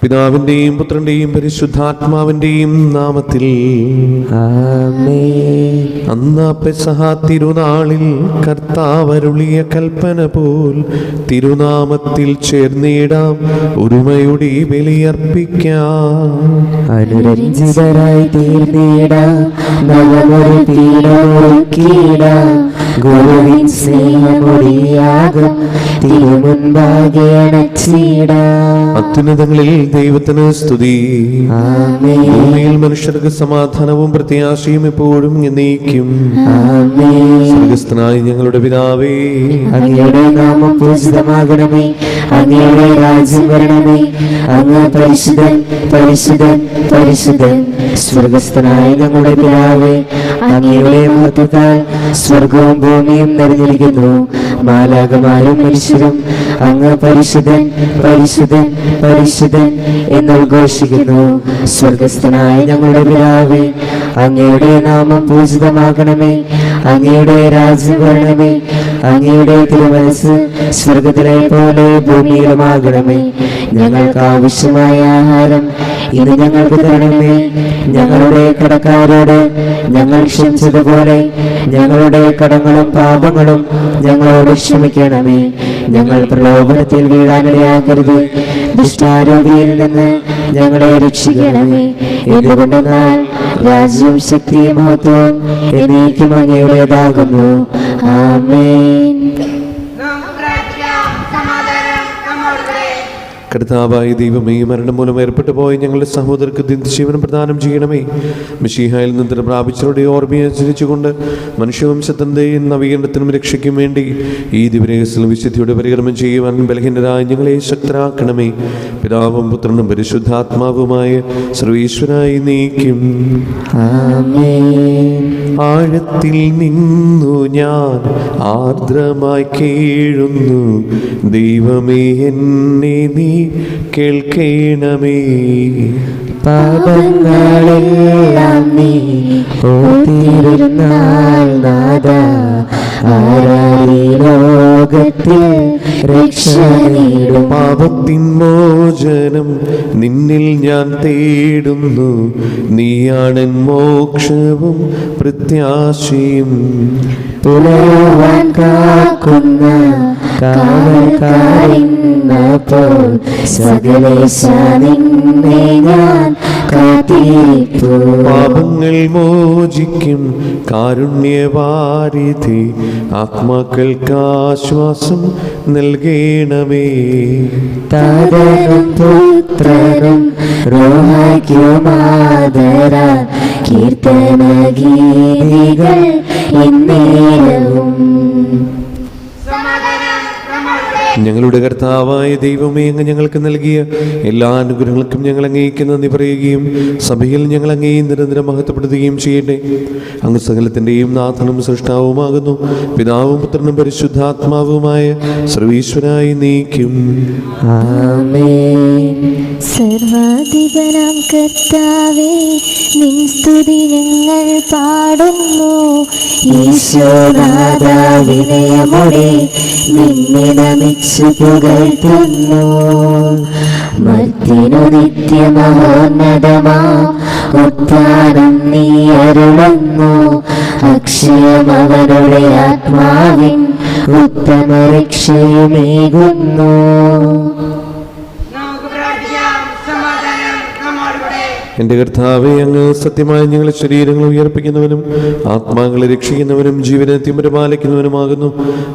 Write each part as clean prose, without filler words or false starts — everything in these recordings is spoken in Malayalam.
പിതാവിന്റെയും പുത്രന്റെയും പരിശുദ്ധാത്മാവിന്റെയും നാമത്തിൽ ആമേൻ. അന്ന് പെസഹ തിരുനാളിൽ കർത്താവരുളിയ കൽപ്പന പോൽ തിരുനാമത്തിൽ ചേർന്നിടാം, ഒരുമയുടെ ബലിയർപ്പിക്കാം. അനുരഞ്ജിതരായി തീർന്നിടാം, നവമൊരു പീഠമൊരുക്കിയിടാം. ഗുരുവിൻ സ്നേഹമൊടിയാകും തിരുമുൻപാകെ അണച്ചിടാം. അത്യുന്നതങ്ങളിൽ ദൈവത്തിന് സ്തുതി. ആമേൻ. ഭൂമിയിൽ മനുഷ്യർക്ക് സമാധാനവും പ്രത്യാശയും എപ്പോഴും എന്നേക്കും. ആമേൻ. സ്വർഗ്ഗസ്ഥനായ ഞങ്ങളുടെ പിതാവേ, അങ്ങയുടെ നാമം പൂജിതമാകണമേ. അങ്ങയുടെ രാജ്യം വരണമേ. അങ്ങ് പരിശുദ്ധൻ പരിശുദ്ധൻ പരിശുദ്ധൻ. സ്വർഗ്ഗസ്ഥനായ ഞങ്ങളുടെ പിതാവേ, അങ്ങയുടെ മഹത്വത്താൽ സ്വർഗവും ഭൂമിയും നിറഞ്ഞിരിക്കുന്നു. മാലാഖമാരും മനുഷ്യരും അങ്ങ് പരിശുദ്ധൻ പരിശുദ്ധൻ പരിശുദ്ധൻ എന്നുദ്ഘോഷിക്കുന്നു. സ്വർഗ്ഗസ്ഥനായ ഞങ്ങളുടെ പിതാവേ, അങ്ങയുടെ നാമം പൂജിതമാകണമേ. അങ്ങയുടെ രാജ്യം വരണമേ. അങ്ങയുടെ തിരുമനസ്സ് സ്വർഗത്തിലെ പോലെ ഭൂമിയിലുമാകണമേ. ഞങ്ങൾക്ക് ആവശ്യമായ ആഹാരം ഇന്ന് ഞങ്ങൾക്ക് തരണമേ. ഞങ്ങളുടെ കടക്കാരോട് ഞങ്ങൾ ക്ഷമിച്ചതുപോലെ ഞങ്ങളുടെ കടങ്ങളും പാപങ്ങളും ഞങ്ങളോട് ക്ഷമിക്കണമേ. ഞങ്ങൾ പ്രലോഭനത്തിൽ വീഴാനിടയാക്കരുത്, ദുഷ്ടാരൂപിയിൽ നിന്ന് ഞങ്ങളെ രക്ഷിക്കണമേ. എന്തുകൊണ്ടെന്നാൽ രാജ്യവും ശക്തിയും മഹത്വവും എന്നേക്കും അങ്ങയുടേതാകുന്നു. ആമേൻ. കർത്താവായ ദൈവമേ, മരണം മൂലം ഏർപ്പെട്ടു പോയ ഞങ്ങളുടെ സഹോദരർക്ക് നിത്യജീവനം പ്രദാനം ചെയ്യണമേ. മിശിഹായിൽ നിന്ന് പ്രാപിച്ചവരുടെ ഓർമ്മയെ അനുസരിച്ചുകൊണ്ട് മനുഷ്യവംശത്തിൻ്റെ നവീകരണത്തിനും രക്ഷയ്ക്കും വേണ്ടി ഈ ദിവരഹസ്യം വിശുദ്ധിയുടെ പരികർമ്മം ചെയ്യുവാൻ ബലഹീനരായ ഞങ്ങളെ ശക്തരാക്കണമേ. പിതാവും പുത്രനും പരിശുദ്ധാത്മാവുമായ സർവീശ്വരായി നീക്കും. ആമേൻ. ആഴത്തിൽ നിന്നു ഞാൻ ആർദ്രമായി കേഴുന്നു, ദൈവമേ എന്നെ നീ കേൾക്കണമേ. പാപങ്ങളെല്ലാം നീ ഓർത്തിരുന്നാൽ നാഥ, ആരായി ലോകത്തിൽ രക്ഷ നേടും. പാപത്തിൻ മോചനം നിന്നിൽ ഞാൻ തേടുന്നു, നീയാണെൻ മോക്ഷവും പ്രത്യാശയും. പുലരുവാൻ കാക്കുന്ന കാവൽക്കാരെന്നപ്പോൾ സകലേശ നിന്നെ ഞാൻ കാത്തിരിപ്പു. പാപങ്ങൾ മോചിക്കും കാരുണ്യവാരിധി, ആത്മാക്കൾക്ക് ആശ്വാസം നൽകണമേ. താതനും പുത്രനും റോഹായ്ക്കുമാദരാൽ കീർത്തന ഗീതികൾ എന്നേരവും. ഞങ്ങളുടെ കർത്താവായ ദൈവമേ, അങ്ങ് ഞങ്ങൾക്ക് നൽകിയ എല്ലാ അനുഗ്രഹങ്ങൾക്കും ഞങ്ങൾ അങ്ങേക്ക് നന്ദി പറയുകയും സഭയിൽ ഞങ്ങൾ അങ്ങേ നിരന്തരം മഹത്വപ്പെടുത്തുകയും ചെയ്യട്ടെ. അങ്ങ് സകലത്തിൻ്റെയും നാഥനും സൃഷ്ടാവുമാകുന്നു. പിതാവും പുത്രനും പരിശുദ്ധാത്മാവുമായ സർവീശ്വരായി നീക്കും. ആമേൻ. സർവാധിപനാം കർത്താവേ, നിൻ സ്തുതി ഞങ്ങൾ പാടുന്നു. ഈശോനാഥ വിനയമോടെ നിന്നെ നമിച്ചു പുകഴ്ത്തുന്നു. മർത്യനു നിത്യമഹോന്നതമാ ഉത്ഥാനം നീ അരുളുന്നു. അക്ഷയമവരുടെ ആത്മാവിൻ ഉത്തമ രക്ഷയുമേകുന്നു. എൻ്റെ കർത്താവേ, അങ്ങ് സത്യമായി ഞങ്ങളെ ശരീരങ്ങൾ ഉയർപ്പിക്കുന്നവനും ആത്മാക്കളെ രക്ഷിക്കുന്നവനും ജീവനെ പരിപാലിക്കുന്നവനുമാകുന്നു.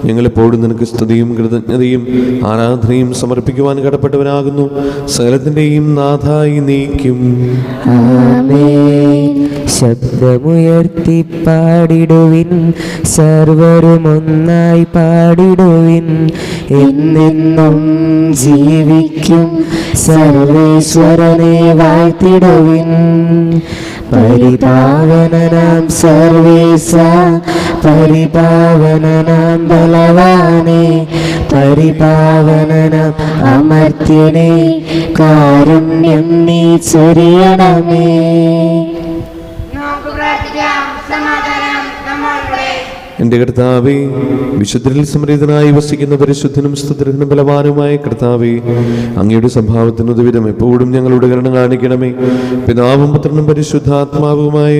ഞങ്ങളെപ്പോഴും നിനക്ക് സ്തുതിയും കൃതജ്ഞതയും ആരാധനയും സമർപ്പിക്കുവാൻ കടപ്പെട്ടവനാകുന്നു. സകലത്തിൻ്റെയും നാഥായി നീക്കും. ആമേൻ. ശബ്ദമുയർത്തി പാടിടുവിൻ, സർവരും ഒന്നായി പാടിടുവിൻ. എന്നെന്നും ജീവിക്കും സർവേശ്വരനെ വാഴ്ത്തിടുവിൻ. പരിപാവനനാം സർവേശ, പരിപാവനനാം ബലവാനെ, പരിപാവനനാം അമർത്യനെ, കാരുണ്യം നീ ചൊരിയണമേ. എൻ്റെ കർത്താവേ, വിശുദ്ധരിൽ സമൃദ്ധനായി വസിക്കുന്ന പരിശുദ്ധനും സ്തുതിർഹനും ബലവാനുമായ കർത്താവേ, അങ്ങയുടെ സ്വഭാവത്തിന് ഉദവിധം എപ്പോഴും ഞങ്ങളുടെ കരുണ കാണിക്കണമേ. പിതാവും പുത്രനും പരിശുദ്ധാത്മാവുമായ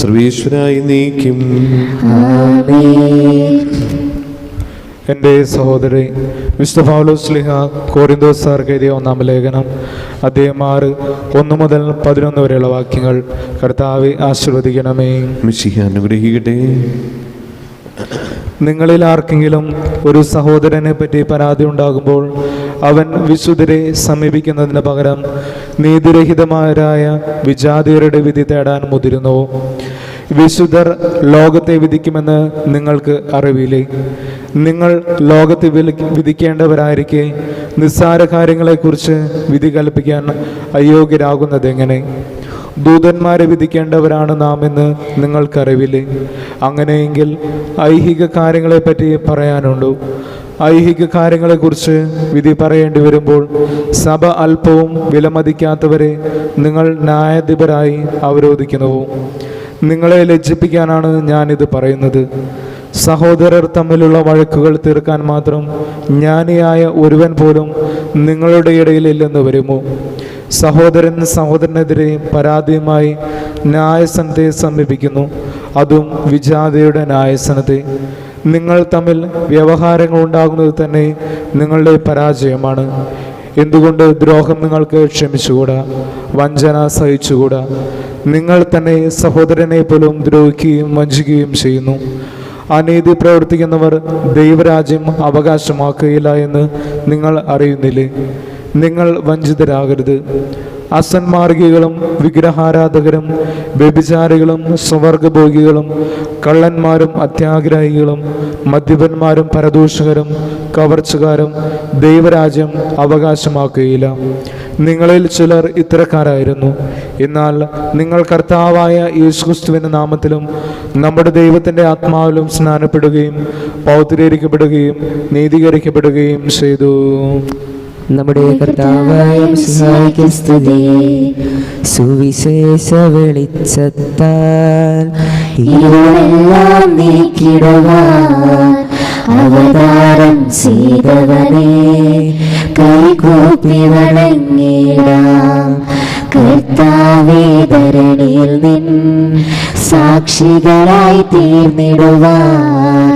സർവേശ്വരായി നീക്കും. എൻ്റെ സഹോദരി, വിശുദ്ധ പൗലോസ് ശ്ലീഹ കോരിന്തോസാർക്ക് എഴുതിയ 1-ാം ലേഖനം അധ്യായം 6 1 മുതൽ 11 വരെയുള്ള വാക്യങ്ങൾ. കർത്താവെ ആശീർവദിക്കണമേ. മിശിഹ അനുഗ്രഹിക്കട്ടെ. നിങ്ങളിൽ ആർക്കെങ്കിലും ഒരു സഹോദരനെ പറ്റി പരാതി ഉണ്ടാകുമ്പോൾ അവൻ വിശുദ്ധരെ സമീപിക്കുന്നതിന് പകരം നീതിരഹിതമാരായ വിജാതിയരുടെ വിധി തേടാൻ മുതിരുന്നു. വിശുദ്ധർ ലോകത്തെ വിധിക്കുമെന്ന് നിങ്ങൾക്ക് അറിവില്ലേ? നിങ്ങൾ ലോകത്തെ വിധിക്കേണ്ടവരായിരിക്കെ നിസ്സാര കാര്യങ്ങളെക്കുറിച്ച് വിധി കൽപ്പിക്കാൻ അയോഗ്യരാകുന്നതെങ്ങനെ? ദൂതന്മാരെ വിധിക്കേണ്ടവരാണ് നാം എന്ന് നിങ്ങൾക്കറിവില്ലേ? അങ്ങനെയെങ്കിൽ ഐഹിക കാര്യങ്ങളെപ്പറ്റി പറയാനുണ്ടോ? ഐഹിക കാര്യങ്ങളെക്കുറിച്ച് വിധി പറയേണ്ടി വരുമ്പോൾ സഭ അല്പവും വിലമതിക്കാത്തവരെ നിങ്ങൾ ന്യായാധിപരായി അവരോധിക്കുന്നുവോ? നിങ്ങളെ ലജ്ജിപ്പിക്കാനാണ് ഞാനിത് പറയുന്നത്. സഹോദരർ തമ്മിലുള്ള വഴക്കുകൾ തീർക്കാൻ മാത്രം ജ്ഞാനിയായ ഒരുവൻ പോലും നിങ്ങളുടെ ഇടയിലില്ലെന്ന് വരുമോ? സഹോദരൻ സഹോദരനെതിരെ പരാതിയുമായി ന്യായസനത്തെ സമീപിക്കുന്നു, അതും വിജാതയുടെ ന്യായസനത്തെ. നിങ്ങൾ തമ്മിൽ വ്യവഹാരങ്ങൾ ഉണ്ടാകുന്നത് തന്നെ നിങ്ങളുടെ പരാജയമാണ്. എന്തുകൊണ്ട് ദ്രോഹം നിങ്ങൾക്ക് ക്ഷമിച്ചുകൂടാ? വഞ്ചന സഹിച്ചുകൂടാ? നിങ്ങൾ തന്നെ സഹോദരനെ പോലും ദ്രോഹിക്കുകയും വഞ്ചിക്കുകയും ചെയ്യുന്നു. അനീതി പ്രവർത്തിക്കുന്നവർ ദൈവരാജ്യം അവകാശമാക്കുകയില്ല എന്ന് നിങ്ങൾ അറിയുന്നില്ലേ? നിങ്ങൾ വഞ്ചിതരാകരുത്. അസന്മാർഗികളും വിഗ്രഹാരാധകരും വ്യഭിചാരികളും സ്വവർഗഭോഗികളും കള്ളന്മാരും അത്യാഗ്രഹികളും മദ്യപന്മാരും പരദൂഷകരും കവർച്ചക്കാരും ദൈവരാജ്യം അവകാശമാക്കുകയില്ല. നിങ്ങളിൽ ചിലർ ഇത്തരക്കാരായിരുന്നു. എന്നാൽ നിങ്ങൾ കർത്താവായ യേശുക്രിസ്തുവിന്റെ നാമത്തിലും നമ്മുടെ ദൈവത്തിൻ്റെ ആത്മാവിലും സ്നാനപ്പെടുകയും പൗത്രീകരിക്കപ്പെടുകയും നീതീകരിക്കപ്പെടുകയും ചെയ്തു. നമ്മുടെ കർത്താവായ മിശിഹായ്ക്ക് സ്തുതി. സുവിശേഷ വെളിച്ചത്താൽ ഇരുളെല്ലാം നീക്കിടുവാൻ അവതാരം ചെയ്തവനെ കൈകൂപ്പി വണങ്ങിടാം. കർത്താവേ, ധരണിയിൽ നിൻ സാക്ഷികളായി തീർന്നിടുവാൻ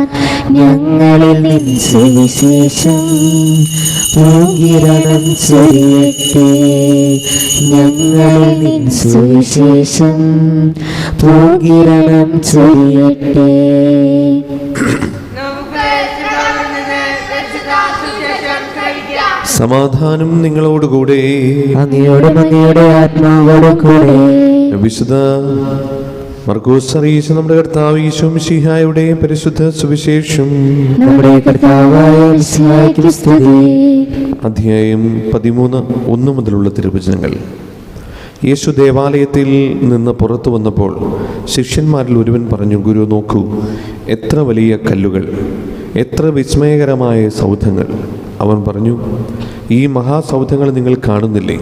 ഞങ്ങളിൽ നിൻ സുവിശേഷം പൂങ്കിരണം ചൊരിയട്ടെ. ഞങ്ങളിൽ നിൻ സുവിശേഷം പൂങ്കിരണം ചൊരിയട്ടെ. സമാധാനം നിങ്ങളോടുകൂടെ. അങ്ങയോടും അങ്ങയുടെ ആത്മാവോടും കൂടെ. വിശുദ്ധ മർക്കോസ് അറിയിച്ച നമ്മുടെ കർത്താവ് ഈശോ മിശിഹായുടെ പരിശുദ്ധ സുവിശേഷം. നമ്മുടെ കർത്താവായ മിശിഹായ്ക്ക് സ്തുതി. അധ്യായം 13 1 മുതലുള്ള തിരുവചനങ്ങൾ. യേശു ദേവാലയത്തിൽ നിന്ന് പുറത്തു വന്നപ്പോൾ ശിഷ്യന്മാരിൽ ഒരുവൻ പറഞ്ഞു, ഗുരു, നോക്കൂ, എത്ര വലിയ കല്ലുകൾ, എത്ര വിസ്മയകരമായ സൗധങ്ങൾ. അവൻ പറഞ്ഞു, ഈ മഹാസൗധങ്ങൾ നിങ്ങൾ കാണുന്നില്ലേ?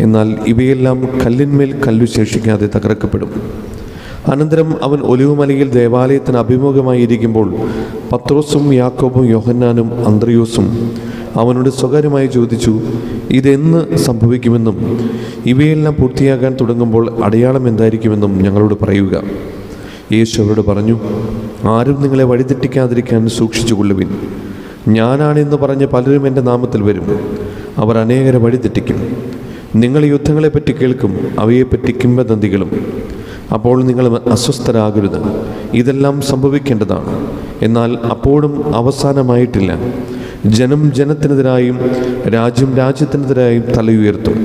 എന്നാൽ ഇവയെല്ലാം കല്ലിന്മേൽ കല്ലു ശേഷിക്കാതെ തകർക്കപ്പെടും. അനന്തരം അവൻ ഒലിവുമലയിൽ ദേവാലയത്തിന് അഭിമുഖമായി ഇരിക്കുമ്പോൾ പത്രോസും യാക്കോബും യോഹന്നാനും അന്ത്രയോസും അവനോട് സ്വകാര്യമായി ചോദിച്ചു, ഇതെന്ന് സംഭവിക്കുമെന്നും ഇവയെല്ലാം പൂർത്തിയാകാൻ തുടങ്ങുമ്പോൾ അടയാളം എന്തായിരിക്കുമെന്നും ഞങ്ങളോട് പറയുക. യേശു അവരോട് പറഞ്ഞു, ആരും നിങ്ങളെ വഴിതെറ്റിക്കാതിരിക്കാൻ സൂക്ഷിച്ചുകൊള്ളുവിൻ. ഞാനാണെന്ന് പറഞ്ഞ് പലരും എൻ്റെ നാമത്തിൽ വരും. അവർ അനേകരെ വഴിതെറ്റിക്കും. നിങ്ങൾ യുദ്ധങ്ങളെപ്പറ്റി കേൾക്കും, അവയെപ്പറ്റി കിംവദന്തികളും. അപ്പോൾ നിങ്ങൾ അസ്വസ്ഥരാകരുത്. ഇതെല്ലാം സംഭവിക്കേണ്ടതാണ്, എന്നാൽ അപ്പോഴും അവസാനമായിട്ടില്ല. ജനം ജനത്തിനെതിരായും രാജ്യം രാജ്യത്തിനെതിരായും തലയുയർത്തും.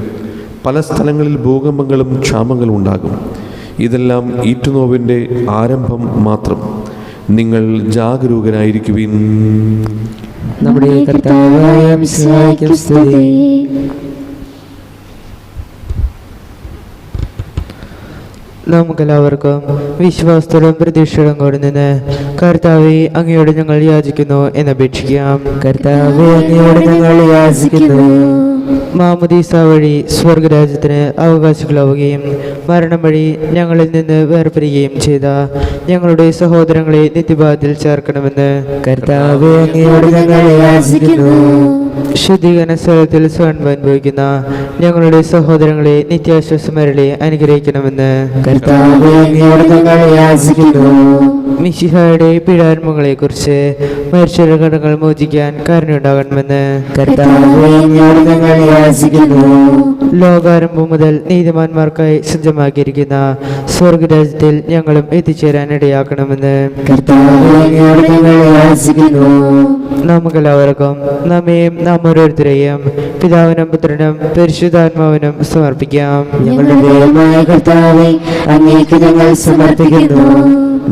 പല സ്ഥലങ്ങളിൽ ഭൂകമ്പങ്ങളും ക്ഷാമങ്ങളും ഉണ്ടാകും. ഇതെല്ലാം ഈറ്റുനോവിൻ്റെ ആരംഭം മാത്രം. നിങ്ങൾ ജാഗരൂകരായിരിക്കുവിൻ. നമ്മുടെ കർത്താവായ മിശിഹായ്ക്ക് സ്തുതി. നമുക്കെല്ലാവർക്കും വിശ്വാസത്തോടും പ്രതീക്ഷയോടും കൂടി നിന്ന് കർത്താവെ, അങ്ങയോട് ഞങ്ങൾ യാചിക്കുന്നു എന്നപേക്ഷിക്കാം. കർത്താവേ, അങ്ങയോട് ഞങ്ങൾ യാചിക്കുന്നു. മാമുദീസ വഴി സ്വർഗരാജ്യത്തിന് അവകാശികളാവുകയും മരണം വഴി ഞങ്ങളിൽ നിന്ന് വേർപിരിയുകയും ചെയ്ത ഞങ്ങളുടെ സഹോദരങ്ങളെ നിത്യഭാഗത്തിൽ ചേർക്കണമെന്ന് കർത്താവേ അങ്ങയോട് ഞങ്ങൾ യാചിക്കുന്നു. ശുദ്ധീകരണ സ്ഥലത്തിൽ സ്വയം അനുഭവിക്കുന്ന ഞങ്ങളുടെ സഹോദരങ്ങളെ നിത്യാശ്വാസമരളി അനുഗ്രഹിക്കണമെന്ന് കർത്താവേ അങ്ങയോട് ഞങ്ങൾ യാചിക്കുന്നു. മിശിഹായുടെ പീഡാനുഭവങ്ങളെക്കുറിച്ച് മരിച്ചവരുടെ കടങ്ങൾ മോചിക്കാൻ കരുണയുണ്ടാകണമെന്ന് കർത്താവേ അങ്ങയോട് ഞങ്ങൾ യാചിക്കുന്നു. ലോകാരംഭം മുതൽ നീതിമാന്മാർക്കായി സജ്ജമാക്കിയിരിക്കുന്ന സ്വർഗരാജ്യത്തിൽ ഞങ്ങളും എത്തിച്ചേരാൻ ഇടയാക്കണമെന്ന് കർത്താവേ അങ്ങയോട് ഞങ്ങൾ യാചിക്കുന്നു. നമുക്കെല്ലാവർക്കും നമ്മയും നാം ഓരോരുത്തരെയും പിതാവിനും പുത്രനും പരിശുദ്ധാത്മാവിനും സമർപ്പിക്കാം. ഞങ്ങളുടെ ദൈവമായ കർത്താവേ അങ്ങേക്ക് ഞങ്ങൾ സമർപ്പിക്കുന്നു.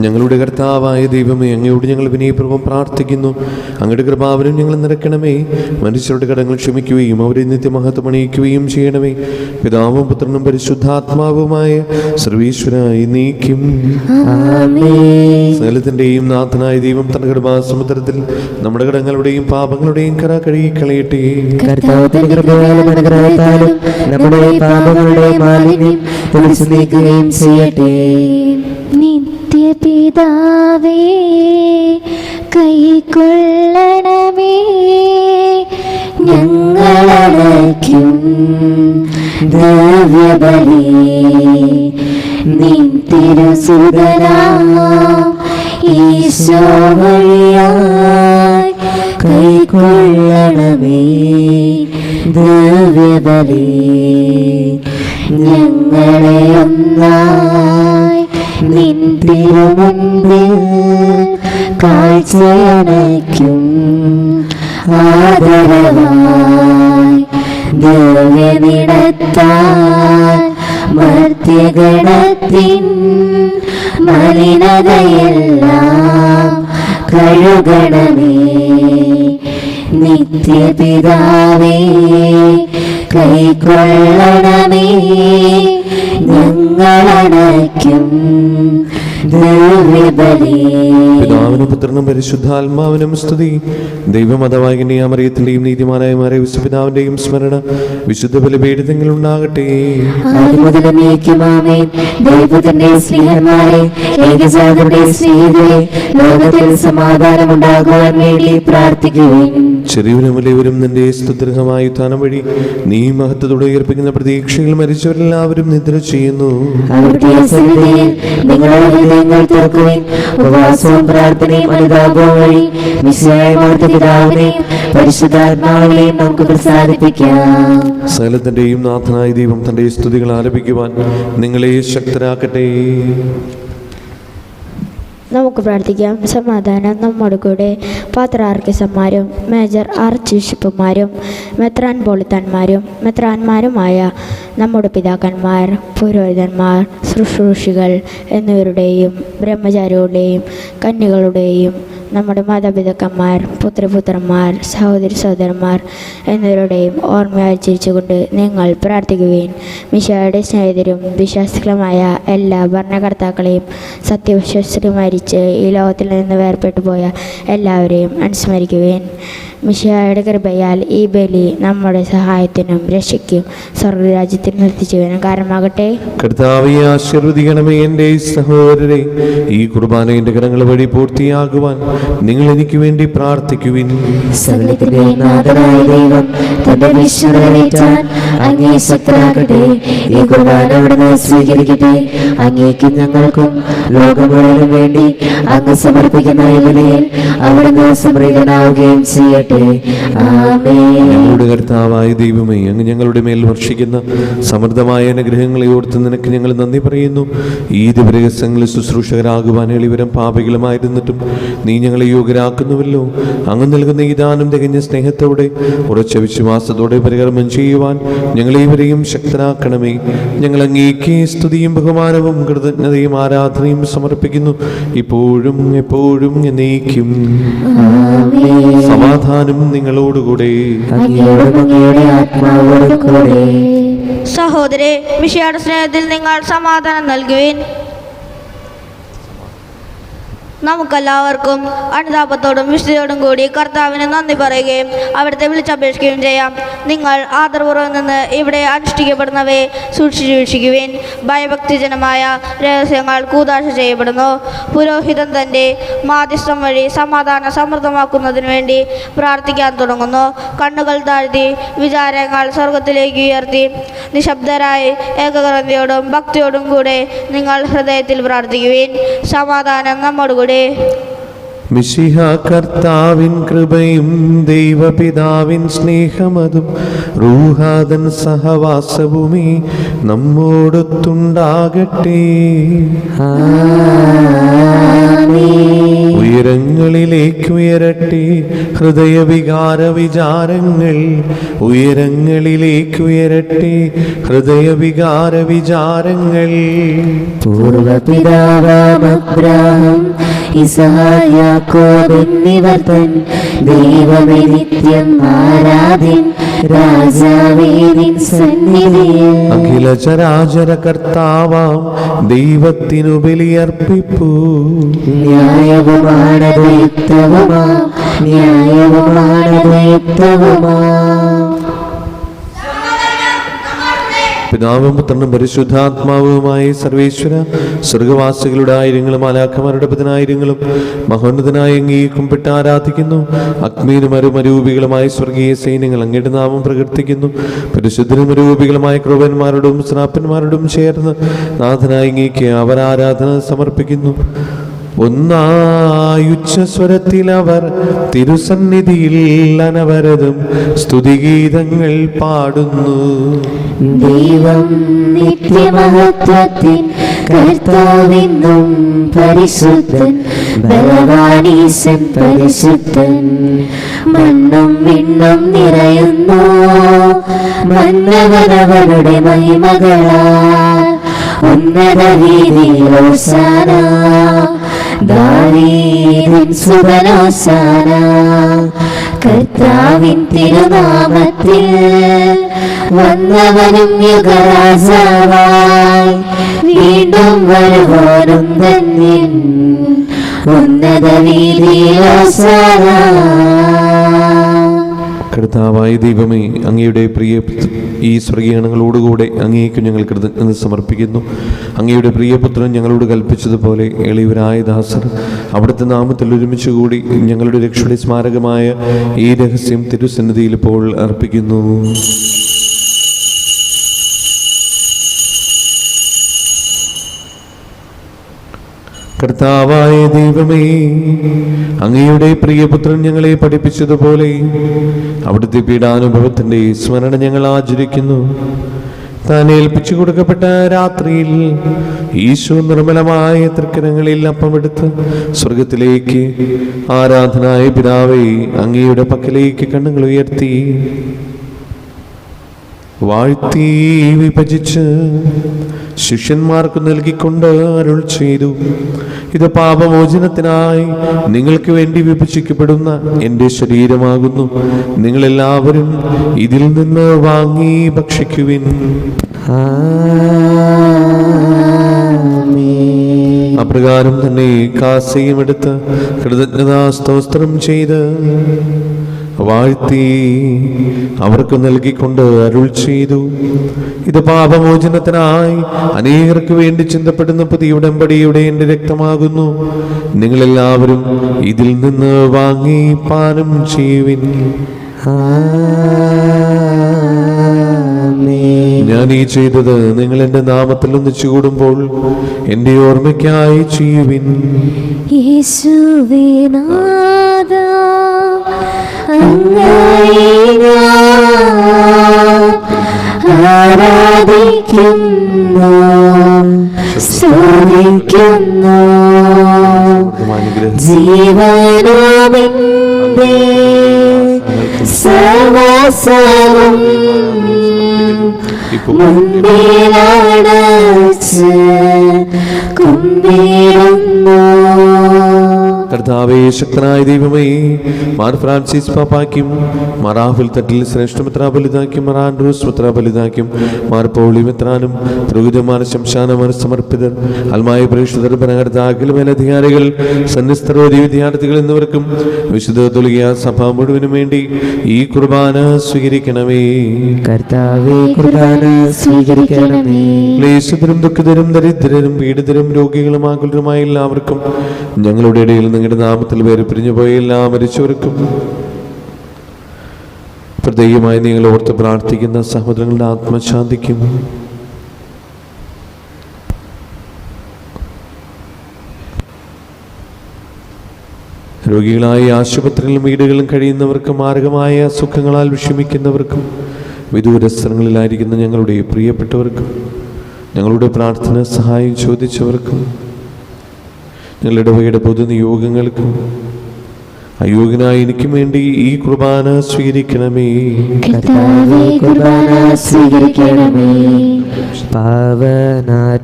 ഞങ്ങളുടെ കർത്താവായ ദൈവമേ, അങ്ങയോട് ഞങ്ങൾ വിനയപൂർവ്വം പ്രാർത്ഥിക്കുന്നു. അങ്ങയുടെ കൃപാവനും ഞങ്ങൾ നിറയ്ക്കണമേ. മനുഷ്യരുടെ കടങ്ങൾ ക്ഷമിക്കുകയും അവരെ നിത്യമഹത്വം അണിയിക്കുകയും ചെയ്യണമേ. പിതാവും പുത്രനും പരിശുദ്ധാത്മാവുമായ സർവീശ്വരായി നീക്കും. സകലത്തിന്റെയും നാഥനായ ദൈവം തന്റെ കൃപാസമുദ്രത്തിൽ നമ്മുടെ കടങ്ങളുടെയും പാപങ്ങളുടെയും കറ കഴുകിക്കളയട്ടെ. കർത്താവിന്റെ കൃപയാലും അനുഗ്രഹത്താലും നമ്മുടെ പാപങ്ങളുടെ മാലിന്യം തുടച്ചു നീക്കുകയും ചെയ്യട്ടെ. നിത്യപിതാവേ കൈക്കൊള്ളണമേ ഞങ്ങളടയ്ക്കും ദിവ്യബലി നിൻ തിരുസുതനാം ഈശോ വഴിയായി കൈക്കൊള്ളണമേ ദിവ്യബലി. ഞങ്ങളെ ഒന്നായി നിൻ തിരുമുൻപിൽ കാഴ്ചയണയ്ക്കും ആദരവായി ദിവ്യനിടത്താൽ മർത്യഗണത്തിൻ മലിനതയെല്ലാം കഴുകണമേ. നിത്യപിതാവേ കൈക്കൊള്ളണമേ ഞങ്ങളടയ്ക്കും ദിവ്യബലി. പിതാവിനും പുത്രനും പരിശുദ്ധാത്മാവിനും സ്തുതി. ദൈവമതവാഹിനിയാം മറിയത്തിന്റെയും നീതിമാനായ മറിയ പിതാവിന്റെയും സ്മരണ വിശുദ്ധ ബലിപീഠത്തിൽ ഉണ്ടാകട്ടെ. ദൈവത്തിന്റെ സ്നേഹന്മാരെ, ഏകജാതരുടെ സ്നേഹിതരെ, ലോകത്തിൽ സമാധാനമുണ്ടാകുവാൻ വേണ്ടി പ്രാർത്ഥിക്കുകയും ചെറിയവരും വലിയവരും നിന്റെ സ്തുത്യർഹമായ ഉത്ഥാനം വഴി നീ മഹത്വത്തോടെ ഉയർപ്പിക്കുന്ന പ്രതീക്ഷയിൽ മരിച്ചവരെല്ലാവരും നിദ്ര ചെയ്യുന്നു. അവിടുത്തെ സന്നിധിയിൽ നിങ്ങളുടെ ഹൃദയങ്ങൾ തുറക്കുകയും ഉപവാസവും പ്രാർത്ഥനയും അനുതാപവും വഴി മിശിഹായ പിതാവിനെയും പരിശുദ്ധാത്മാവിനെയും നമുക്ക് പ്രസാദിപ്പിക്കാം. സകലത്തിന്റെയും നാഥനായ ദൈവം തന്റെ സ്തുതികൾ ആലപിക്കുവാൻ നിങ്ങളെ ശക്തരാക്കട്ടെ. നമുക്ക് പ്രാർത്ഥിക്കാം. സമാധാനം നമ്മോട് കൂടെ. പാത്രാർക്കിസന്മാരും മേജർ ആർച്ച് ബിഷപ്പുമാരും മെത്രാൻപോളിത്തന്മാരും മെത്രാന്മാരുമായ നമ്മുടെ പിതാക്കന്മാർ, പുരോഹിതന്മാർ, ശുശ്രൂഷികൾ എന്നിവരുടെയും ബ്രഹ്മചാരികളുടെയും കന്യകളുടെയും നമ്മുടെ മാതാപിതാക്കന്മാർ, പുത്രപുത്രന്മാർ, സഹോദരി സഹോദരന്മാർ എന്നിവരുടെയും ഓർമ്മയാചരിച്ചുകൊണ്ട് നിങ്ങൾ പ്രാർത്ഥിക്കുകയും മിശിഹായുടെ സ്നേഹിതരും വിശ്വാസികളുമായ എല്ലാ ഭരണകർത്താക്കളെയും സത്യവിശ്വാസികൾ മരിച്ച് ഈ ലോകത്തിൽ നിന്ന് വേർപെട്ടു പോയ എല്ലാവരെയും അനുസ്മരിക്കുകയും മിശിഹായുടെ കൃപയാൽ ഈ ബലി നമ്മുടെ സഹായത്തിനും രക്ഷയ്ക്കും സ്വർഗരാജ്യത്തിൽ നിർത്തിച്ചുവനും കാരണമാകട്ടെ. കർത്താവേ, ആശീർവദിക്കണമേ എൻ്റെ സഹോദരരെ. ഈ കുർബാന എൻ്റെ കരങ്ങൾ വഴി പൂർത്തിയാകുവാൻ നിങ്ങൾ എനിക്ക് വേണ്ടി പ്രാർത്ഥിക്കുവിൻ. സകലത്തിന്റെ നാഥനായ ദൈവം തന്റെ വിശ്വനേറ്റാൻ അങ്ങേ ശക്തരാക്കട്ടെ. ഈ കുർബാന അവിടുന്ന് സ്വീകരിക്കട്ടെ. അങ്ങേക്കും ഞങ്ങൾക്കും ലോകം മുഴുവനും വേണ്ടി അങ്ങ് സമർപ്പിക്കുന്ന ഈ ബലിയിൽ അവിടുന്ന് സംപ്രീതനാവുകയും ചെയ്യട്ടെ. ഞങ്ങളുടെ കർത്താവായ ദൈവമേ, അങ്ങ് ഞങ്ങളുടെ മേൽ വർഷിക്കുന്ന സമൃദ്ധമായ അനുഗ്രഹങ്ങളെ ഓർത്ത് നിനക്ക് ഞങ്ങൾ നന്ദി പറയുന്നു. ഈ ദിവരഹസ്യങ്ങളിൽ ശുശ്രൂഷകരാകുവാൻ എളിവരും പാപികളുമായിരുന്നിട്ടും നീ ഞങ്ങളെ യോഗ്യരാക്കുന്നുവല്ലോ. അങ്ങ് നൽകുന്ന ഈ ദാനം തികഞ്ഞ സ്നേഹത്തോടെ ഉറച്ച വിശ്വാസത്തോടെ പരികർമ്മം ചെയ്യുവാൻ ഞങ്ങളേവരെയും ശക്തരാക്കണമേ. ഞങ്ങൾ അങ്ങേക്ക് സ്തുതിയും ബഹുമാനവും കൃതജ്ഞതയും ആരാധനയും സമർപ്പിക്കുന്നു, ഇപ്പോഴും എപ്പോഴും എന്നേക്കും. സമാധാനം നിങ്ങളോടുകൂടെ. സഹോദരേ, മിശിഹായുടെ സ്നേഹത്തിൽ നിങ്ങൾ സമാധാനം നൽകുവിൻ. നമുക്കെല്ലാവർക്കും അനുതാപത്തോടും വിശുദ്ധിയോടും കൂടി കർത്താവിന് നന്ദി പറയുകയും അവിടുത്തെ വിളിച്ചപേക്ഷിക്കുകയും ചെയ്യാം. നിങ്ങൾ ആദരപൂർവ്വം നിന്ന് ഇവിടെ അനുഷ്ഠിക്കപ്പെടുന്നവയെ സൂക്ഷിച്ചു വീക്ഷിക്കുവിൻ. ഭയഭക്തിജനമായ രഹസ്യങ്ങൾ കൂദാശ ചെയ്യപ്പെടുന്നു. പുരോഹിതൻ തൻ്റെ മാധ്യസ്ഥം വഴി സമാധാനം സമൃദ്ധമാക്കുന്നതിന് വേണ്ടി പ്രാർത്ഥിക്കാൻ തുടങ്ങുന്നു. കണ്ണുകൾ താഴ്ത്തി വിചാരങ്ങൾ സ്വർഗത്തിലേക്ക് ഉയർത്തി നിശബ്ദരായി ഏകഗ്രതയോടും ഭക്തിയോടും കൂടെ നിങ്ങൾ ഹൃദയത്തിൽ പ്രാർത്ഥിക്കുവിൻ. സമാധാനം നമ്മോടുകൂടി. മിശിഹ കർത്താവിൻ കൃപയും ദൈവപിതാവിൻ സ്നേഹമതും റൂഹാദൻ സഹവാസവുമേ നമ്മോടൊത്തുണ്ടാകട്ടെ. ഉയരങ്ങളിലേക്ക് ഉയരട്ടെ ഹൃദയവികാര വിചാരങ്ങൾ. ഉയരങ്ങളിലേക്ക് ഉയരട്ടെ ഹൃദയവികാര വിചാരങ്ങൾ. പൂർവപിതാവാം അബ്രാഹാം ഇസ്ഹാക്ക് യാക്കോബ് എന്നിവർ തൻ ദൈവമേ നിത്യം ആരാധ്യൻ രാജാവേ നിൻ സന്നിധിയിൽ അഖില ചരാചര കർത്താവാം ദൈവത്തിനു ബലിയർപ്പിപ്പൂ. ന്യായവുമാണത് യുക്തവുമാ ന്യായവുമാണത് യുക്തവുമാ. പിതാവും പുത്രനും പരിശുദ്ധാത്മാവുമായി സർവേശ്വര സ്വർഗവാസികളുടെ ആയിരങ്ങളും മാലാഖമാരുടെ പതിനായിരങ്ങളും മഹോന്നതനായ അങ്ങയെ കുമ്പിട്ട് ആരാധിക്കുന്നു. അഗ്നിയിലും അരൂപികളുമായ സ്വർഗീയ സൈന്യങ്ങൾ അങ്ങയുടെ നാമം പ്രകീർത്തിക്കുന്നു. പരിശുദ്ധനും അരൂപികളുമായ ക്രൂപന്മാരോടും ശ്രാപ്പന്മാരോടും ചേർന്ന് നാഥനായ അങ്ങേക്ക് അവർ ആരാധന സമർപ്പിക്കുന്നു. ഒന്നായുച്ചസ്വരത്തിൽ അവർ തിരുസന്നിധിയിൽ അനവരതം സ്തുതിഗീതങ്ങൾ പാടുന്നു. ദൈവം നിത്യമഹത്വത്തിൻ കർത്താവെന്നും പരിശുദ്ധൻ ബലവാനീശൻ പരിശുദ്ധൻ. മണ്ണും വിണ്ണും നിറയുന്നു മന്നവനവരുടെ മഹിമകളാൽ. ഉന്നത വീതിയിൽ ഹോശാന ദാവീദിൻ സുതൻ ഹോശാന. കർത്താവിൻ തിരുനാമത്തിൽ വന്നവനും യുഗരാജാവായി വീണ്ടും വരുവാനും ധന്യൻ. ഉന്നത വീതിയിൽ ഹോശാന. കർത്താവായ ദൈവമേ, അങ്ങയുടെ പ്രിയ ഈ സ്വർഗീയണങ്ങളോടുകൂടെ അങ്ങേക്ക് ഞങ്ങൾ കൃതജ്ഞത സമർപ്പിക്കുന്നു. അങ്ങയുടെ പ്രിയപുത്രൻ ഞങ്ങളോട് കൽപ്പിച്ചതുപോലെ എളിയവരായ ദാസർ അവിടുത്തെ നാമത്തിൽ ഒരുമിച്ച് കൂടി ഞങ്ങളുടെ രക്ഷയുടെ സ്മാരകമായ ഈ രഹസ്യം തിരുസന്നിധിയിൽ ഇപ്പോൾ അർപ്പിക്കുന്നു. കർത്താവായ ദൈവമേ, അങ്ങയുടെ പ്രിയപുത്രൻ ഞങ്ങളെ പഠിപ്പിച്ചതുപോലെ അവിടുത്തെ പീഡാനുഭവത്തിൻ്റെ സ്മരണ ഞങ്ങൾ ആചരിക്കുന്നു. താൻ ഏൽപ്പിച്ചു കൊടുക്കപ്പെട്ട രാത്രിയിൽ ഈശോ നിർമ്മലമായ തൃക്കരങ്ങളിൽ അപ്പമെടുത്ത് സ്വർഗത്തിലേക്ക് ആരാധനായ പിതാവേ അങ്ങയുടെ പക്കലേക്ക് കണ്ണുകൾ ഉയർത്തി വാഴ്ത്തി വിഭജിച്ച് ശിഷ്യന്മാർക്ക് നൽകിക്കൊണ്ട് അരുൾ ചെയ്തു: ഇത് പാപമോചനത്തിനായി നിങ്ങൾക്ക് വേണ്ടി വിഭജിക്കപ്പെടുന്ന എൻ്റെ ശരീരമാകുന്നു. നിങ്ങളെല്ലാവരും ഇതിൽ നിന്ന് വാങ്ങി ഭക്ഷിക്കുവിൻ. അപ്രകാരം തന്നെ കാസയും എടുത്ത് കൃതജ്ഞതാ സ്തോത്രം ചെയ്ത് വാഴ്ത്തി അവർക്ക് നൽകിക്കൊണ്ട് അരുൾ ചെയ്തു: ഇത് പാപമോചനത്തിനായി അനേകർക്ക് വേണ്ടി ചിന്തപ്പെടുന്ന പുതിയ ഉടമ്പടിയുടെ എൻ്റെ രക്തമാകുന്നു. നിങ്ങളെല്ലാവരും ഇതിൽ നിന്ന് വാങ്ങി പാനം ചെയ്യുവിൻ. ഞാൻ ഈ ചെയ്തത് നിങ്ങൾ എൻ്റെ നാമത്തിൽ ഒന്നിച്ചു കൂടുമ്പോൾ എൻ്റെ ഓർമ്മയ്ക്കായി ചെയ്യുവിൻ. യേശുവേ നാഥാ, അങ്ങയെ ഞാൻ ആരാധിക്കുന്നു, സ്തുതിക്കുന്നു. ജീവനാമെന്റെ സർവസ്വവും മുൻപിലടച്ച് കുമ്പിടുന്നു. കർത്താവേ, ശക്തനായ ദൈവമേ, മാർ ഫ്രാൻസിസ് പാപ്പായ്ക്കും മാർ ആഫിൽ തട്ടിൽ ശ്രേഷ്ഠ മെത്രാപൊലീത്തായ്ക്കും മാർ ആൻഡ്രൂസ് മെത്രാപൊലീത്തായ്ക്കും മാർ പൗളി മെത്രാനും പുരോഹിതന്മാർ, ശംശാനമാർ, സമർപ്പിതർ, അൽമായ പ്രേക്ഷിതർ, ഭരണകർത്താക്കൾ, മേലധികാരികൾ, സന്യസ്തർ, വിദ്യാർത്ഥികൾ എന്നിവർക്കും വിശുദ്ധ കത്തോലിക്കാ സഭ മുഴുവനും വേണ്ടി ഈ കുർബാന സ്വീകരിക്കണമേ. കർത്താവേ, കുർബാന സ്വീകരിക്കണമേ. ക്ലേശിതരും ദുഃഖിതരും ദരിദ്രരും പീഡിതരും രോഗികളും ആകുലരുമായ എല്ലാവർക്കും, ഞങ്ങളുടെ ഇടയിൽ നിങ്ങളുടെ നാമത്തിൽ പേര് പിരിഞ്ഞുപോയ എല്ലാ മരിച്ചവർക്കും, പ്രത്യേകമായി നിങ്ങൾ ഓർത്ത് പ്രാർത്ഥിക്കുന്ന സഹോദരങ്ങളുടെ ആത്മശാന്തിക്കും, രോഗികളായി ആശുപത്രികളിലും വീടുകളിലും കഴിയുന്നവർക്കും, മാരകമായ സുഖങ്ങളാൽ വിഷമിക്കുന്നവർക്കും, വിദൂര സ്ഥലങ്ങളിലായിരിക്കുന്ന ഞങ്ങളുടെ പ്രിയപ്പെട്ടവർക്കും, ഞങ്ങളുടെ പ്രാർത്ഥന സഹായം ചോദിച്ചവർക്കും, ഞങ്ങളുടെ ഇടവകയുടെ പൊതുനിയോഗങ്ങൾക്കും, അയോഗ്യനായ എനിക്കും വേണ്ടി ഈ കുർബാന സ്വീകരിക്കണമേ. കർത്താവേ, കുർബാന സ്വീകരിക്കണമേ. പാവനാത്മാവേ,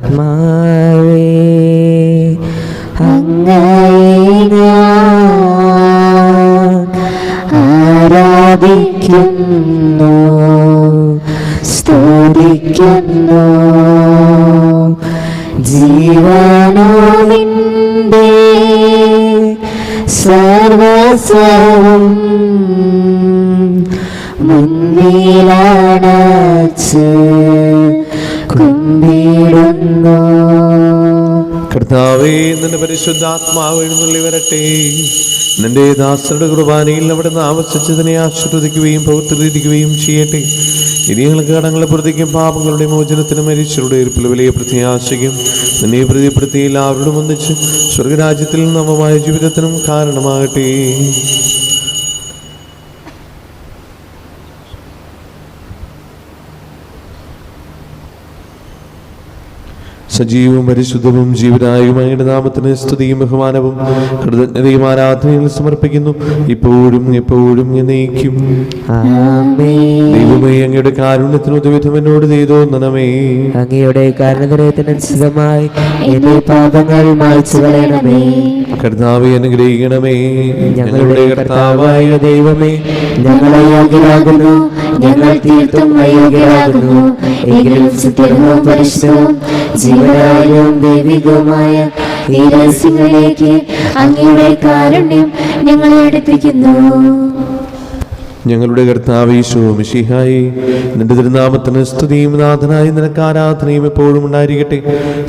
അങ്ങയെ ഞാൻ ആരാധിക്കുന്നു, സ്തുതിക്കുന്നു. ജീവനോവിന്റെ സർവസ്വവും മുന്നിലടച്ച് കുമ്പിടുന്നു. കർത്താവേ, നിന്റെ പരിശുദ്ധാത്മാവ് എഴുന്നള്ളി വരട്ടെ. നിന്റെ ദാസരുടെ കുർബാനയിൽ അവിടെ ആവശ്യിച്ചതിനെ ആശീർവദിക്കുകയും പൗത്രീകരിക്കുകയും ചെയ്യട്ടെ. ഇനി ഞങ്ങൾക്ക് കടങ്ങളെ പ്രതിക്കും പാപങ്ങളുടെ മോചനത്തിനും മരിച്ചവരുടെ ഇരിപ്പിൽ വലിയ പ്രത്യാശയ്ക്കും നിന്നെ പ്രതിപ്പെടുത്തി എല്ലാവരോടും ഒന്നിച്ച് സ്വർഗരാജ്യത്തിൽ നവമായ ജീവിതത്തിനും കാരണമാകട്ടെ. സജീവവും പരിശുദ്ധവും ജീവനായുമായ നാമത്തിന് സ്തുതിയും ബഹുമാനവും കൃതജ്ഞതയും ആരാധനയിൽ സമർപ്പിക്കുന്നു, ഇപ്പോഴും എപ്പോഴും എന്നേക്കും. ദൈവമേ, അങ്ങയുടെ കാരുണ്യത്തിന് ഉദവിധം എന്നോട് ചെയ്തോന്നണമേ. അങ്ങയുടെ കാരണത്തിനനുസൃതമായി എന്റെ പാപങ്ങൾ മായ്ച്ചു കളയണമേ. കർത്താവേ, അനുഗ്രഹിക്കണമേ. ഞങ്ങളുടെ കർത്താവായ ദൈവമേ, ഞങ്ങൾ അയോഗ്യരാകുന്നു, ഞങ്ങൾ തീർത്തും അയോഗ്യരാകുന്നു. എങ്കിലും സുത്യർഹവും പരിശുദ്ധവും ജീവനായും ദൈവികവുമായ ഈ രഹസ്യങ്ങളിലേക്ക് അങ്ങയുടെ കാരുണ്യം ഞങ്ങളെ അടുപ്പിക്കുന്നു. ഞങ്ങളുടെ കർത്താവേ യേശു മിശിഹായേ, നിന്റെ തിരുനാമത്തിന് സ്തുതിയും നാഥനായി നിനക്ക് ആരാധനയും എപ്പോഴും ഉണ്ടായിരിക്കട്ടെ.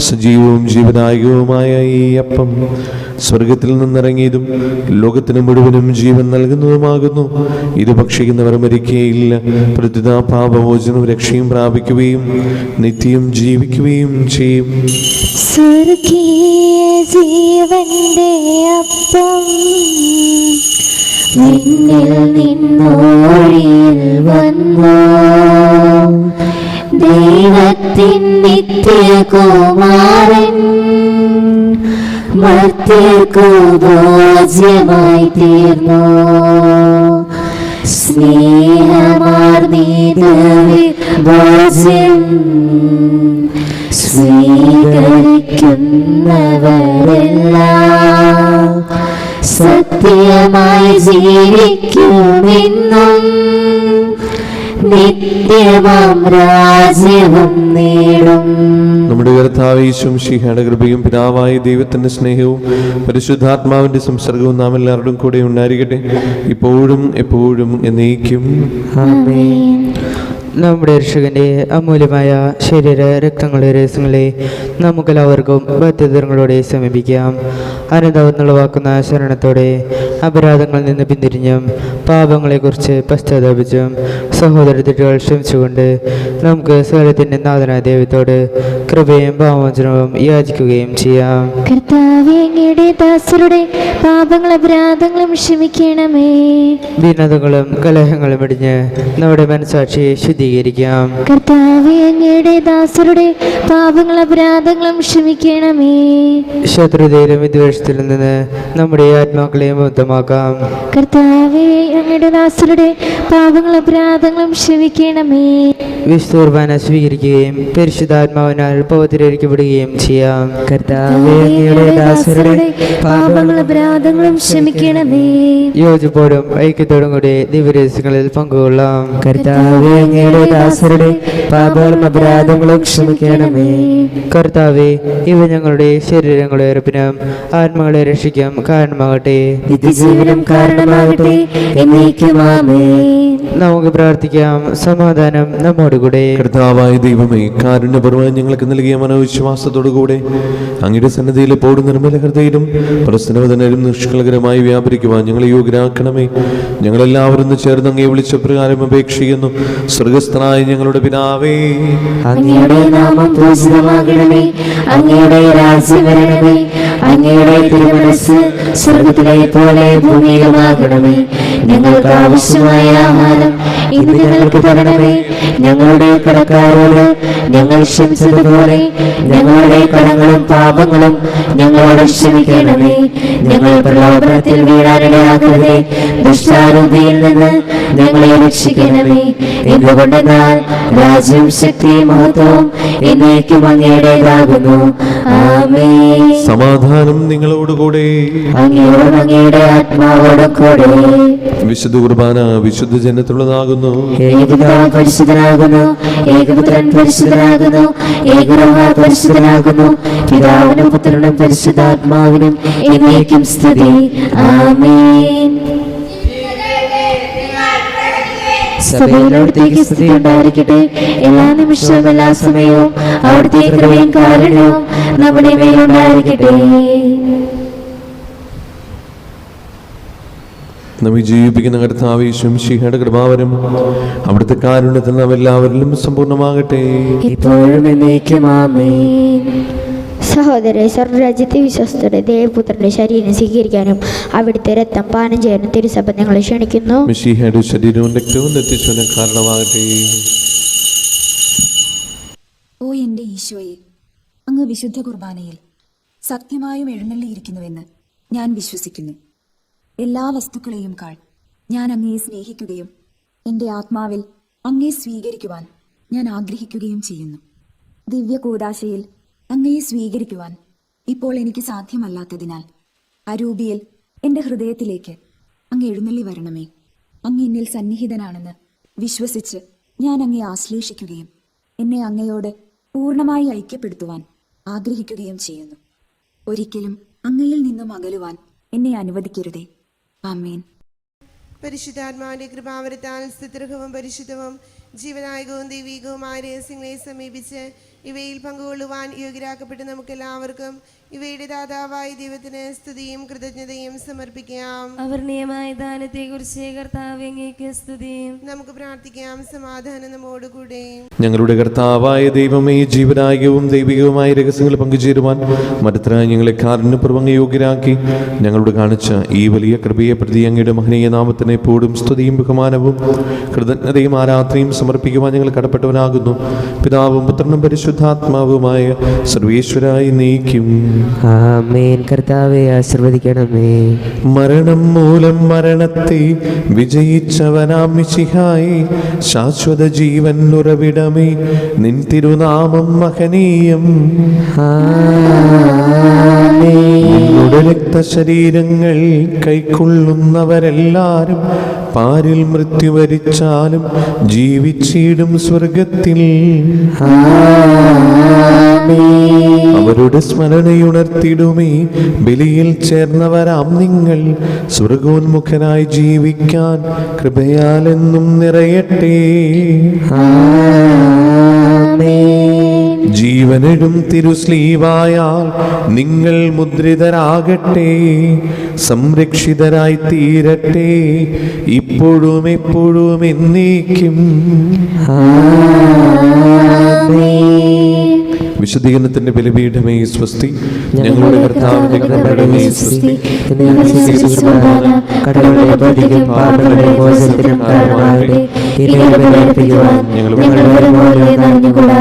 സജീവവും ജീവദായകവുമായ ഈ അപ്പം സ്വർഗത്തിൽ നിന്നിറങ്ങിയതും ലോകത്തിന് മുഴുവനും ജീവൻ നൽകുന്നതുമാകുന്നു. ഇത് ഭക്ഷിക്കുന്നവർ മരിക്കുകയില്ല, പ്രത്യുത പാപമോചനവും രക്ഷയും പ്രാപിക്കുകയും നിത്യം ജീവിക്കുകയും ചെയ്യും. സ്വർഗീയ ജീവന്റെ അപ്പം നിന്നിൽ നിന്നോഴിയിൽ വന്നു, ദൈവത്തിൻ നിത്യകുമാരൻ മർത്യർക്കു ഭോജ്യമായി തീർന്നു. സ്നേഹമാർന്നീതവേ ഭോജ്യം സ്വീകരിക്കുന്നവരെല്ലാം സത്യമായി ജീവിക്കുമെന്നും നിത്യമാം രാജ്യവും നേടും. നമ്മുടെ കർത്താവ് യേശു മിശിഹായുടെ കൃപയും പിതാവായ ദൈവത്തിന്റെ സ്നേഹവും പരിശുദ്ധാത്മാവിന്റെ സംസർഗവും നാം എല്ലാവരുടെയും കൂടെ ഉണ്ടായിരിക്കട്ടെ, ഇപ്പോഴും എപ്പോഴും എന്നേക്കും. ആമേൻ. നമ്മുടെ രക്ഷകന്റെ അമൂല്യമായ ശരീര രക്തങ്ങളുടെ രഹസ്യങ്ങളെ നമുക്കെല്ലാവർക്കും ഭക്തിതരങ്ങളോടെ സമീപിക്കാം. ആനന്ദമെന്നുളവാക്കുന്ന ശരണത്തോടെ അപരാധങ്ങളിൽ നിന്ന് പിന്തിരിഞ്ഞും പാപങ്ങളെക്കുറിച്ച് പശ്ചാത്താപിച്ചും സഹോദര തെറ്റുകൾ ക്ഷമിച്ചുകൊണ്ട് നമുക്ക് സകലത്തിൻ്റെ നാഥനായ ദൈവത്തോട് കൃപയും പാപമോചനവും യാചിക്കുകയും ചെയ്യാം. കർത്താവേ, അങ്ങയുടെ ദാസരുടെ പാപങ്ങളും അപരാധങ്ങളും ക്ഷമിക്കണമേ. ഭിന്നതകളും കലഹങ്ങളും ഇടിഞ്ഞ് നമ്മുടെ മനസാക്ഷിയെ ശുദ്ധീകരിക്കാം. കർത്താവേ, അങ്ങയുടെ ദാസരുടെ പാപങ്ങളും അപരാധങ്ങളും ക്ഷമിക്കണമേ. ശത്രുതയിലും വിദ്വേഷത്തിലും നിന്ന് നമ്മുടെ ആത്മാക്കളെ മുക്തമാക്കാം. കർത്താവേ, അങ്ങയുടെ ദാസരുടെ പാപങ്ങളും അപരാധങ്ങളും ക്ഷമിക്കണമേ. വിശുദ്ധ കുർബാന സ്വീകരിക്കുകയും പരിശുദ്ധാത്മാവിനാൽ പവിത്രീകരിക്കപ്പെടുകയും ചെയ്യാം. കർത്താവേ, അങ്ങയുടെ ദാസരുടെ പാപങ്ങളും അപരാധങ്ങളും ക്ഷമിക്കണമേ. യോജിപ്പോടും ഐക്യത്തോടും കൂടി ദിവ്യരഹസ്യങ്ങളിൽ പങ്കുകൊള്ളാം. കർത്താവേ, അങ്ങയുടെ ദാസരുടെ പാപങ്ങളും അപരാധങ്ങളും ക്ഷമിക്കണമേ. കർത്താവേ, ഇവ ഞങ്ങളുടെ ശരീരങ്ങളുടെ ഉറപ്പിനും ആത്മാക്കളെ രക്ഷിക്കാം കാരണമാകട്ടെ. നിത്യജീവനം കാരണമാകട്ടെ. എന്നേക്കും ആമേൻ. നമുക്ക് പ്രാർത്ഥിക്കാം. സമാധാനം നമ്മോടുകൂടെ. കർത്താവായ ദൈവമേ, കാരുണ്യപൂർവ്വം ഞങ്ങൾക്ക് നൽകിയ മനോവിശ്വാസത്തോടുകൂടെ അങ്ങയുടെ സന്നിധിയിൽ എപ്പോഴും നിർമ്മല ഹൃദയരും പ്രശ്നവദനരും നിഷ്കളങ്കരമായി വ്യാപരിക്കുവാൻ ഞങ്ങളെ യോഗ്യരാക്കണമേ. ഞങ്ങളെല്ലാവരും ഒന്ന് ചേർന്ന് അങ്ങയെ വിളിച്ച പ്രകാരം അപേക്ഷിക്കുന്നു. സ്വർഗസ്ഥനായ ഞങ്ങളുടെ പിതാവേ, അങ്ങയുടെ നാമം പൂജിതമാകണമേ. അങ്ങയുടെ രാജ്യം വരണമേ. അങ്ങയുടെ തിരുമനസ്സ് സ്വർഗത്തിലെ പോലെ ഭൂമിയിലുമാകണമേ. ഞങ്ങൾക്ക് ആവശ്യമായ ആഹാരം ഇന്ന് ഞങ്ങൾക്ക് തരണമേ. ഞങ്ങളുടെ കടക്കാരോട് ഞങ്ങൾ ക്ഷമിച്ചതുപോലെ ഞങ്ങളുടെ കടങ്ങളും പാപങ്ങളും ഞങ്ങളോട് ക്ഷമിക്കണമേ. ഞങ്ങൾ പ്രലോഭനത്തിൽ വീഴാനിടയാകരുതേ. ദുഷ്ടാരൂപിയിൽ നിന്ന് ഞങ്ങളെ രക്ഷിക്കണമേ. എന്തുകൊണ്ടെന്നാൽ രാജ്യവും ശക്തിയും മഹത്വവും എന്നേക്കും അങ്ങയുടേതാകുന്നു. ആമേൻ. സമാധാനം നിങ്ങളോടുകൂടെ. അങ്ങയോടും അങ്ങയുടെ ആത്മാവോടും കൂടെ. വിശുദ്ധ കുർബാന വിശുദ്ധ ജനത്തിലുള്ളതാകുന്നു. ഏകപിതാവ് പരിശുദ്ധനാകുന്നു. ഏകപുത്രൻ പരിശുദ്ധനാകുന്നു. ഏകരൂഹ പരിശുദ്ധനാകുന്നു. പിതാവിനും പുത്രനും പരിശുദ്ധാത്മാവിനും എന്നേക്കും സ്തുതി. ആമേൻ. സഭയിൽ അവിടുത്തേക്ക് സ്തുതി ഉണ്ടായിരിക്കട്ടെ. എല്ലാ നിമിഷവും എല്ലാ സമയവും അവിടുത്തെ കൃപയും കാരുണ്യവും നമ്മുടെ മേലുണ്ടായിരിക്കട്ടെ. നമ്മെ ജീവിപ്പിക്കുന്ന കർത്താവേ ശംശിഹയുടെ കൃപാവരം അവിടുത്തെ കാരുണ്യത്തിൽ നാം എല്ലാവരിലും സമ്പൂർണ്ണമാകട്ടെ. ഇപ്പോഴും എന്നേക്കും ആമേൻ. സഹോദരരെ, സ്വർഗരാജ്യത്തെ വിശ്വസ്തയുടെ ദേവപുത്രന്റെ ശരീരം സ്വീകരിക്കാനും അവിടുത്തെ രക്തം പാനം ചെയ്യാനും തിരുസഭ ഞങ്ങളെ ക്ഷണിക്കുന്നു. മിശിഹയുടെ ശരീരവും രക്തവും നിത്യജീവന് കാരണമാകട്ടെ. ഓ എൻ്റെ ഈശോയെ, അങ്ങ് വിശുദ്ധ കുർബാനയിൽ സത്യമായും എഴുന്നള്ളിയിരിക്കുന്നുവെന്ന് ഞാൻ വിശ്വസിക്കുന്നു. എല്ലാ വസ്തുക്കളെയും കാൾ ഞാൻ അങ്ങയെ സ്നേഹിക്കുകയും എൻ്റെ ആത്മാവിൽ അങ്ങയെ സ്വീകരിക്കുവാൻ ഞാൻ ആഗ്രഹിക്കുകയും ചെയ്യുന്നു. ദിവ്യ കൂദാശയിൽ അങ്ങയെ സ്വീകരിക്കുവാൻ ഇപ്പോൾ എനിക്ക് സാധ്യമല്ലാത്തതിനാൽ അരൂപിയിൽ എൻ്റെ ഹൃദയത്തിലേക്ക് അങ്ങ് എഴുന്നള്ളി വരണമേ. അങ്ങ് എന്നിൽ സന്നിഹിതനാണെന്ന് വിശ്വസിച്ച് ഞാൻ അങ്ങയെ ആശ്ലേഷിക്കുകയും എന്നെ അങ്ങയോട് പൂർണ്ണമായി ഐക്യപ്പെടുത്തുവാൻ ആഗ്രഹിക്കുകയും ചെയ്യുന്നു. ഒരിക്കലും അങ്ങയിൽ നിന്നും അകലുവാൻ എന്നെ അനുവദിക്കരുതേ. ആമേൻ. പരിശുദ്ധാത്മാവിന്റെ കൃപാവരത്താൽ സ്തുത്യർഹവും പരിശുദ്ധവും ജീവനായകവും ദൈവികവുമായ രഹസ്യങ്ങളെ സമീപിച്ച് ഇവയിൽ പങ്കുകൊള്ളുവാൻ യോഗ്യരാക്കപ്പെട്ട് നമുക്കെല്ലാവർക്കും ഇവയുടെ ദാതാവായ ദൈവത്തിന് സ്തുതിയും കൃതജ്ഞതയും സമർപ്പിക്കാം. അവർണീയമായ ദാനത്തെക്കുറിച്ച് കർത്താവേ അങ്ങേക്ക് സ്തുതിയും. നമുക്ക് പ്രാർത്ഥിക്കാം. സമാധാനം നമ്മോടുകൂടെ. ഞങ്ങളുടെ കർത്താവായ ദൈവമേ, ജീവനായകവും ദൈവികവുമായ രഹസ്യങ്ങൾ പങ്കുചേരുവാൻ മരത്തരായി ഞങ്ങളെ കാരുണ്യപൂർവ്വം യോഗ്യരാക്കി ഞങ്ങളോട് കാണിച്ച ഈ വലിയ കൃപയെ പ്രതി അങ്ങയുടെ മഹനീയ നാമത്തിന് എപ്പോഴും സ്തുതിയും ബഹുമാനവും കൃതജ്ഞതയും ആരാധനയും സമർപ്പിക്കുവാൻ ഞങ്ങൾ കടപ്പെട്ടവനാകുന്നു. പിതാവും പുത്രനും പരിശുദ്ധാത്മാവുമായ സർവേശ്വരായി നീക്കും. ആമേൻ. കർത്താവെ ആശീർവദിക്കണമേ. മരണം മൂലം മരണത്തെ വിജയിച്ചവനാം മിശിഹായി ശാശ്വത ജീവൻ ഉറവിടമേ, നിൻ തിരുനാമം മഹനീയം. നിങ്ങളുടെ രക്തശരീരങ്ങൾ കൈക്കൊള്ളുന്നവരെല്ലാരും പാരിൽ മൃത്യു വരിച്ചാലും ജീവിച്ചിടും സ്വർഗത്തിൽ. അവരുടെ സ്മരണയുണർത്തിടുമേ. ബലിയിൽ ചേർന്നവരാം നിങ്ങൾ സ്വർഗോന്മുഖനായി ജീവിക്കാൻ കൃപയാലെന്നും നിറയട്ടെ. ജീവനിടും തിരുസ്ലീവായാൽ നിങ്ങൾ മുദ്രിതരാകട്ടെ, സംരക്ഷിതരായി തീരട്ടെ, ഇപ്പോഴും എപ്പോഴും എന്നേക്കും. വിശുദ്ധീകരണത്തിന്റെ ബലിപീഠമേ സ്വസ്തി. ഞങ്ങളുടെ കർത്താവിന്റെ കൃപയുടമേ സ്വസ്തി. ഈ ബലിയർപ്പിക്കുവാൻ ഞങ്ങൾ വരുമോ എന്ന് അറിഞ്ഞുകൂടാ.